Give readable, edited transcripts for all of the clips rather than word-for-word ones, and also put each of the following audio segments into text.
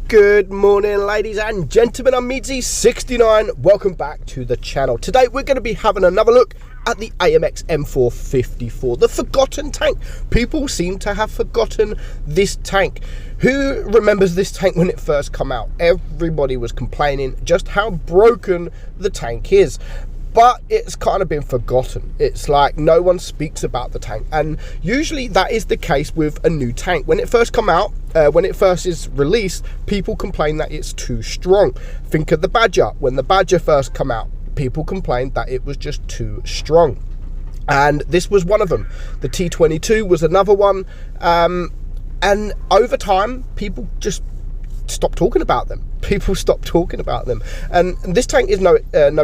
Good morning, ladies and gentlemen. I'm meadsyreplays. Welcome back to the channel. Today we're going to be having another look at the AMX M4 54, the forgotten tank. People seem to have forgotten this tank. Who remembers this tank when it first came out? Everybody was complaining just how broken the tank is. But it's kind of been forgotten. It's like no one speaks about the tank, and usually that is the case with a new tank. When it first come out, when it first is released, people complain that it's too strong. Think of the Badger. When the Badger first come out, people complained that it was just too strong, and this was one of them. The T22 was another one, and over time people just stop talking about them. People stop talking about them, and this tank is no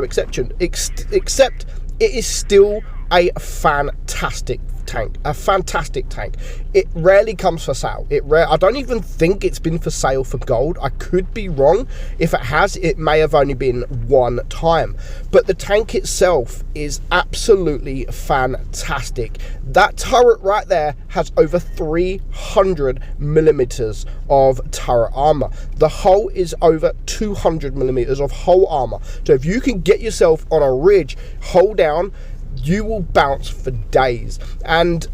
exception, except it is still a fantastic tank. It rarely comes for sale. I don't even think it's been for sale for gold. I could be wrong. If it has, it may have only been one time, but the tank itself is absolutely fantastic. That turret right there has over 300 millimeters of turret armor. The hull is over 200 millimeters of hull armor. So if you can get yourself on a ridge, hold down, you will bounce for days. And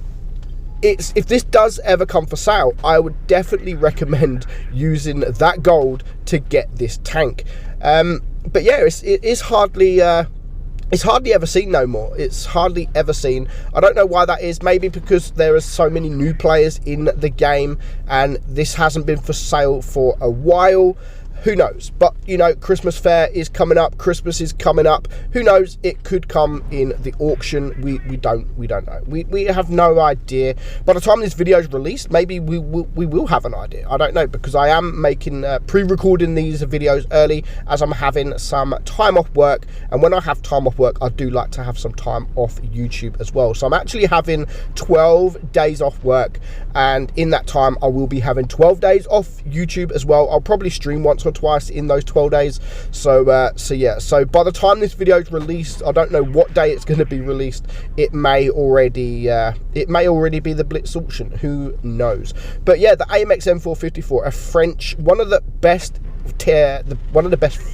if this does ever come for sale, I would definitely recommend using that gold to get this tank. But yeah, it's hardly ever seen no more. It's hardly ever seen. I don't know why that is. Maybe because there are so many new players in the game and this hasn't been for sale for a while. Who knows? But you know, Christmas fair is coming up. Christmas is coming up. Who knows? It could come in the auction. We don't know. We have no idea. By the time this video is released, maybe we will have an idea. I don't know, because I am making pre-recording these videos early as I'm having some time off work. And when I have time off work, I do like to have some time off YouTube as well. So I'm actually having 12 days off work, and in that time I will be having 12 days off YouTube as well. I'll probably stream once or twice in those 12 days. So yeah, so by the time this video is released, I don't know what day it's going to be released. It may already be the Blitz auction. Who knows? But yeah, the AMX M4 54, a French, one of the best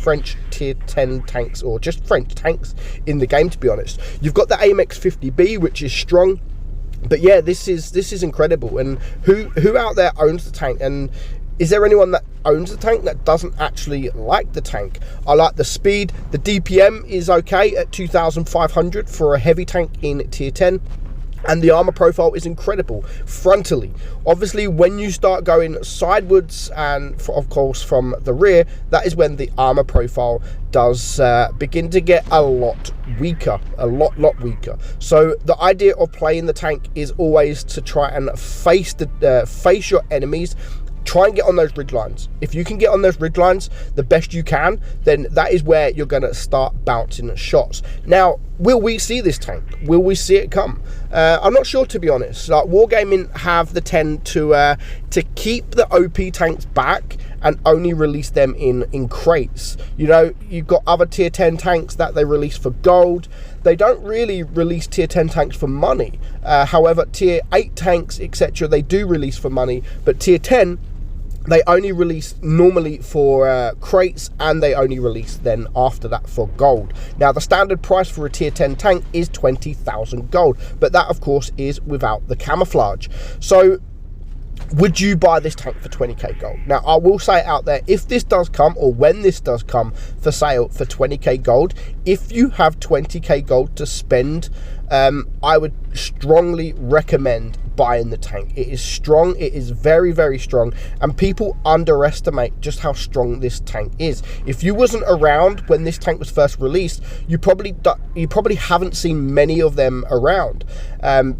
French tier 10 tanks, or just French tanks in the game, to be honest. You've got the AMX 50B, which is strong. But yeah, this is incredible. And who out there owns the tank? And is there anyone that owns the tank that doesn't actually like the tank? I like the speed. The DPM is okay at 2,500 for a heavy tank in tier 10. And the armor profile is incredible frontally. Obviously, when you start going sidewards and of course from the rear, that is when the armor profile does begin to get a lot weaker, a lot weaker. So the idea of playing the tank is always to try and face your enemies. Try and get on those ridge lines. If you can get on those ridge lines the best you can, then that is where you're going to start bouncing shots. Now, will we see this tank? Will we see it come? I'm not sure, to be honest. Like, Wargaming have the tend to keep the OP tanks back and only release them in crates. You know, you've got other tier 10 tanks that they release for gold. They don't really release tier 10 tanks for money. However, tier 8 tanks, etc., they do release for money, but tier 10, they only release normally for crates, and they only release then after that for gold. Now, the standard price for a tier 10 tank is 20,000 gold, but that of course is without the camouflage. So would you buy this tank for 20k gold? Now, I will say it out there, if this does come, or when this does come for sale for 20k gold, if you have 20k gold to spend, I would strongly recommend buying the tank. It is strong. It is very strong, and people underestimate just how strong this tank is. If you wasn't around when this tank was first released, you probably haven't seen many of them around,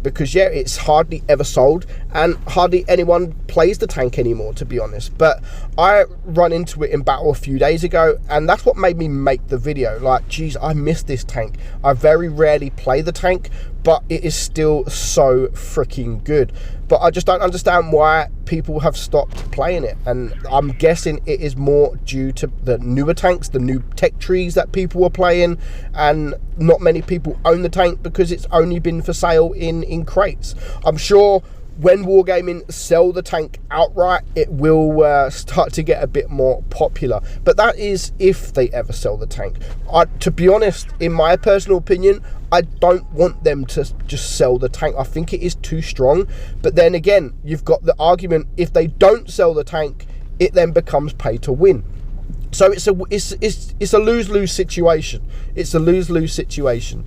because yeah, it's hardly ever sold and hardly anyone plays the tank anymore, to be honest. But I run into it in battle a few days ago, and that's what made me make the video. Like, geez, I miss this tank. I very rarely play the tank, but it is still so freaking good. But I just don't understand why people have stopped playing it, and I'm guessing it is more due to the newer tanks, the new tech trees that people are playing, and not many people own the tank because it's only been for sale in crates. I'm sure when Wargaming sell the tank outright, it will start to get a bit more popular. But that is if they ever sell the tank. To be honest, in my personal opinion, I don't want them to just sell the tank. I think it is too strong. But then again, you've got the argument, if they don't sell the tank, it then becomes pay to win. So it's a lose-lose situation. It's a lose-lose situation.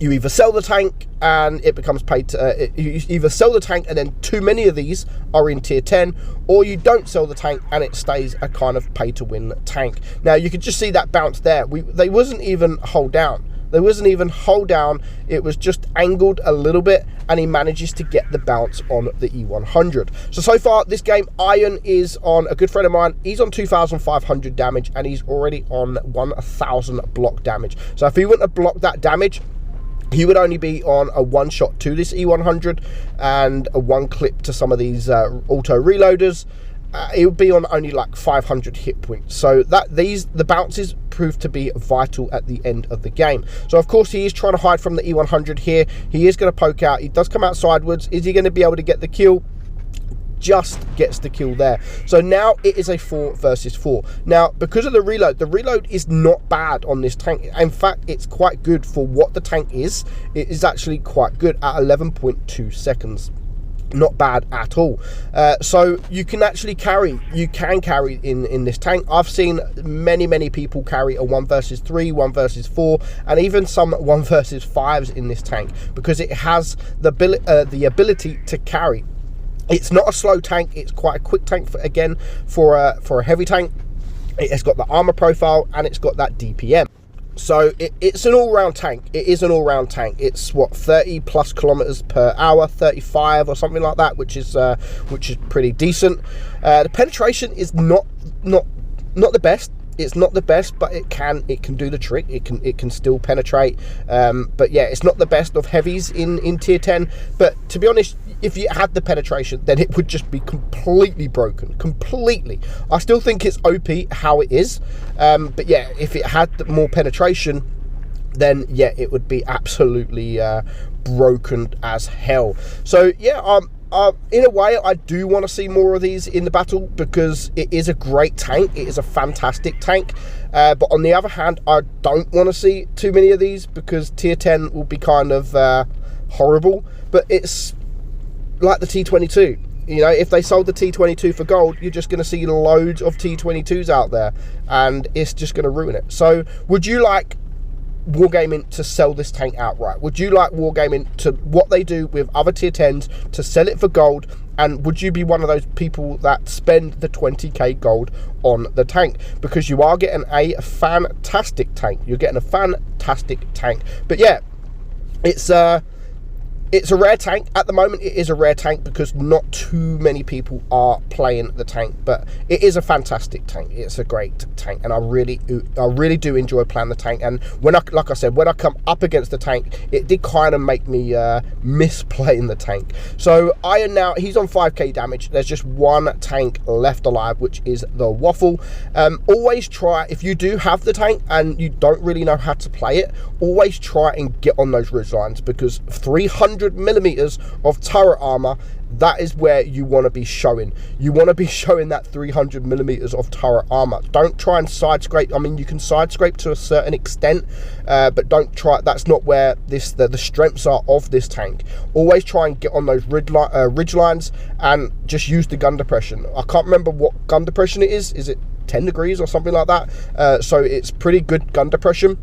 You either sell the tank and it becomes paid to, you either sell the tank and then too many of these are in tier 10, or you don't sell the tank and it stays a kind of pay to win tank. Now you could just see that bounce there. They wasn't even hold down. There wasn't even hold down. It was just angled a little bit, and he manages to get the bounce on the E100. So far, this game, Iron is on a good friend of mine. He's on 2,500 damage, and he's already on 1,000 block damage. So if he wouldn't have blocked that damage, he would only be on a one shot to this E100 and a one clip to some of these auto reloaders. It would be on only like 500 hit points. So the bounces prove to be vital at the end of the game. So of course he is trying to hide from the E100 here. He is going to poke out. He does come out sideways. Is he going to be able to get the kill? Just gets the kill there. So now it is a 4 versus 4. Now, because of the reload is not bad on this tank. In fact, it's quite good for what the tank is. It is actually quite good at 11.2 seconds. Not bad at all. So you can actually carry, in this tank. I've seen many people carry a 1 versus 3, 1 versus 4, and even some 1 versus 5s in this tank, because it has the ability to carry. It's not a slow tank, it's quite a quick tank for a heavy tank. It has got the armor profile and it's got that DPM. So it's an all-round tank. It is an all-round tank. It's what, 30 plus kilometers per hour, 35 or something like that, which is pretty decent. The penetration is not the best. It's not the best, but it can do the trick. It can still penetrate. But yeah, it's not the best of heavies in tier 10. But to be honest, if you had the penetration, then it would just be completely broken. Completely. I still think it's OP how it is. But yeah, if it had more penetration, then yeah, it would be absolutely broken as hell. So yeah, in a way, I do want to see more of these in the battle, because it is a great tank. It is a fantastic tank. But on the other hand, I don't want to see too many of these, because tier 10 will be kind of horrible. But it's like the T22. You know, if they sold the T22 for gold, you're just going to see loads of T22s out there, and it's just going to ruin it. So would you like Wargaming to sell this tank outright? Would you like Wargaming to, what they do with other tier 10s, to sell it for gold? And would you be one of those people that spend the 20k gold on the tank? Because you are getting a fantastic tank. You're getting a fantastic tank. But yeah, it's a rare tank. At the moment, it is a rare tank because not too many people are playing the tank, but it is a fantastic tank. It's a great tank, and I really do enjoy playing the tank. And like I said, when I come up against the tank, it did kind of make me miss playing the tank. So Iron now, he's on 5k damage. There's just one tank left alive, which is the Waffle. Always try, if you do have the tank and you don't really know how to play it, always try and get on those ridge lines, because 300 millimeters of turret armor, that is where you want to be showing. You want to be showing that 300 millimeters of turret armor. Don't try and side scrape. I mean, you can side scrape to a certain extent, but don't try. That's not where the strengths are of this tank. Always try and get on those ridge lines and just use the gun depression. I can't remember what gun depression it is. Is it 10 degrees or something like that? So it's pretty good gun depression.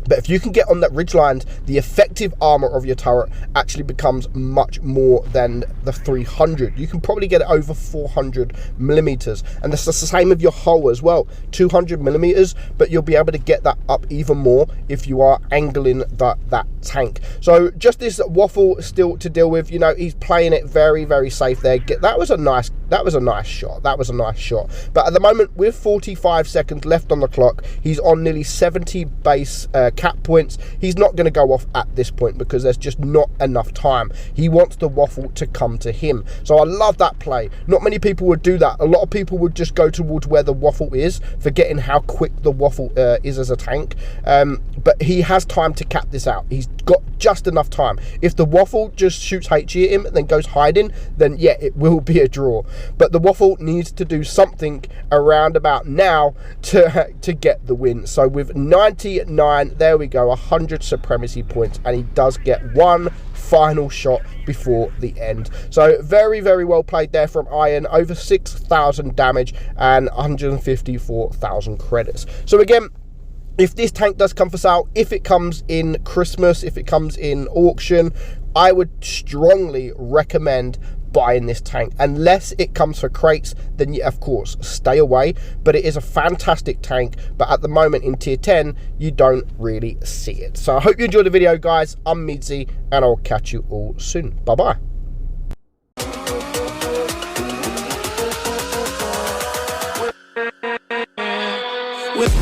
But if you can get on that ridge line, the effective armor of your turret actually becomes much more than the 300. You can probably get it over 400 millimeters. And that's the same with your hull as well, 200 millimeters, but you'll be able to get that up even more if you are angling that tank. So just this Waffle still to deal with. You know, he's playing it very, very safe there. That was a nice shot. That was a nice shot. But at the moment, with 45 seconds left on the clock, he's on nearly 70 base cap points, he's not going to go off at this point because there's just not enough time. He wants the waffle to come to him. So I love that play. Not many people would do that. A lot of people would just go towards where the waffle is, forgetting how quick the waffle is as a tank. But he has time to cap this out. He's got just enough time. If the waffle just shoots HE at him and then goes hiding, then yeah, it will be a draw. But the waffle needs to do something around about now to get the win. So with 99, there we go, 100 supremacy points, and he does get one final shot before the end. So very, very well played there from Iron. Over 6,000 damage and 154,000 credits. So again, if this tank does come for sale, if it comes in Christmas, if it comes in auction, I would strongly recommend buying this tank. Unless it comes for crates, then yeah, of course, stay away. But it is a fantastic tank. But at the moment in tier 10, you don't really see it. So I hope you enjoyed the video, guys. I'm Meadsy, and I'll catch you all soon. Bye-bye. With